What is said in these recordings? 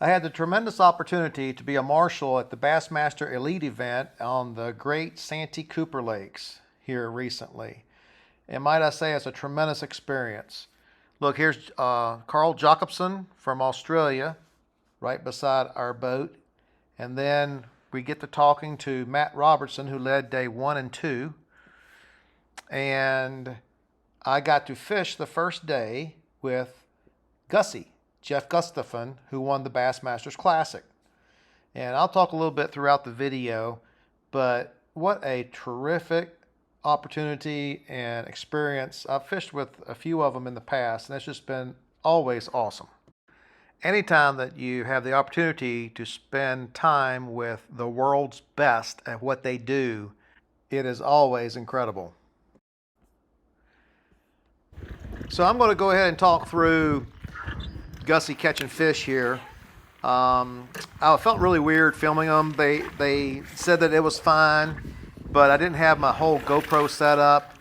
I had the tremendous opportunity to be a marshal at the Bassmaster Elite event on the great Santee Cooper Lakes here recently. And might I say, it's a tremendous experience. Look, here's Carl Jacobson from Australia, right beside our boat. And then we get to talking to Matt Robertson, who led day 1 and 2. And I got to fish the first day with Gussy, Jeff Gustafon, who won the Bassmasters Classic. And I'll talk a little bit throughout the video, but what a terrific opportunity and experience. I've fished with a few of them in the past, and it's just been always awesome. Anytime that you have the opportunity to spend time with the world's best at what they do, it is always incredible. So I'm going to go ahead and talk through Gussy catching fish here. I felt really weird filming them. They said that it was fine, but I didn't have my whole GoPro set up.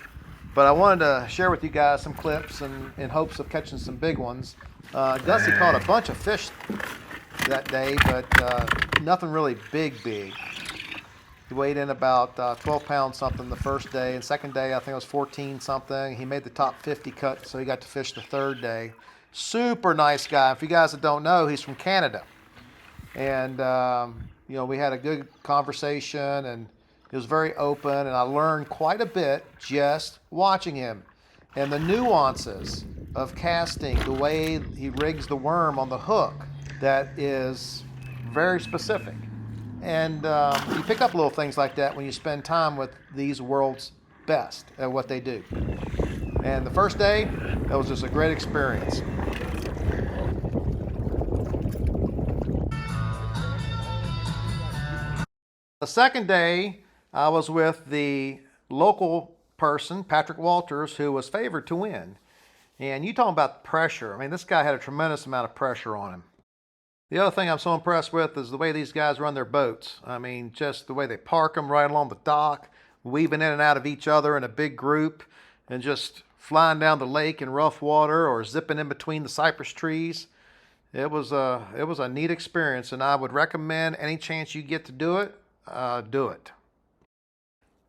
But I wanted to share with you guys some clips in hopes of catching some big ones. Gussy caught a bunch of fish that day, but nothing really big. He weighed in about 12 pounds something the first day, and second day I think it was 14 something. He made the top 50 cut, so he got to fish the third day. Super nice guy. If you guys don't know, he's from Canada. And, we had a good conversation, and he was very open, and I learned quite a bit just watching him. And the nuances of casting, the way he rigs the worm on the hook, that is very specific. And you pick up little things like that when you spend time with these world's best at what they do. And the first day, that was just a great experience. The second day, I was with the local person, Patrick Walters, who was favored to win. And you talking about pressure. I mean, this guy had a tremendous amount of pressure on him. The other thing I'm so impressed with is the way these guys run their boats. I mean, just the way they park them right along the dock, weaving in and out of each other in a big group, and just flying down the lake in rough water or zipping in between the cypress trees. It was a neat experience, and I would recommend any chance you get to do it, do it.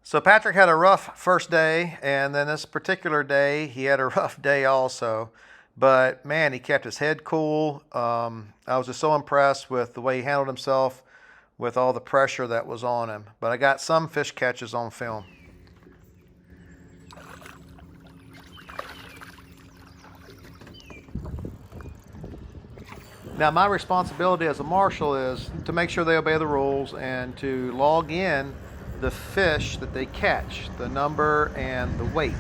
So Patrick had a rough first day, and then this particular day, he had a rough day also. But man, he kept his head cool. I was just so impressed with the way he handled himself with all the pressure that was on him. But I got some fish catches on film. Now, my responsibility as a marshal is to make sure they obey the rules and to log in the fish that they catch, the number and the weight.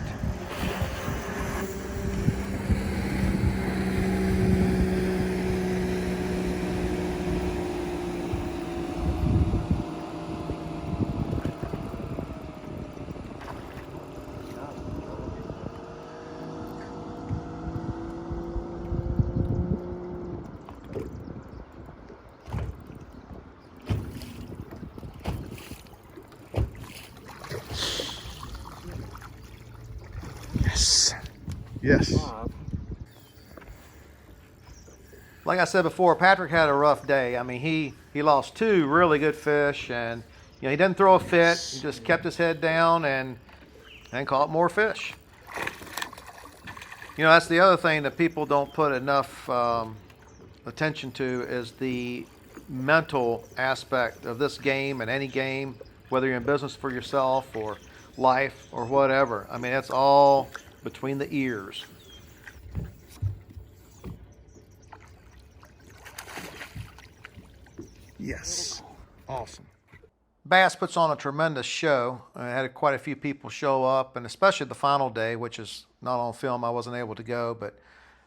Yes. Like I said before, Patrick had a rough day. I mean, he lost 2 really good fish, and he didn't throw a fit. He just kept his head down and caught more fish. That's the other thing that people don't put enough attention to is the mental aspect of this game and any game, whether you're in business for yourself or life or whatever. I mean, it's all between the ears. Yes. Awesome. Bass puts on a tremendous show. I had quite a few people show up, and especially the final day, which is not on film. I wasn't able to go, but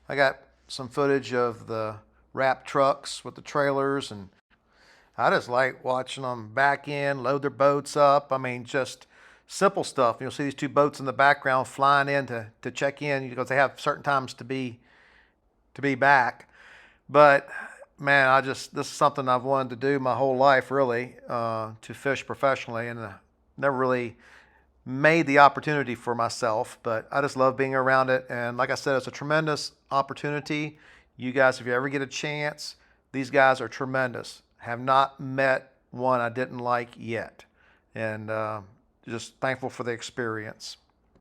I got some footage of the wrap trucks with the trailers, and I just like watching them back in, load their boats up. I mean, just simple stuff. You'll see these 2 boats in the background flying in to check in because they have certain times to be back. But man, this is something I've wanted to do my whole life, really, to fish professionally, and never really made the opportunity for myself. But I just love being around it, and like I said, it's a tremendous opportunity. You guys, if you ever get a chance, These guys are tremendous. Have not met one I didn't like yet. And just thankful for the experience.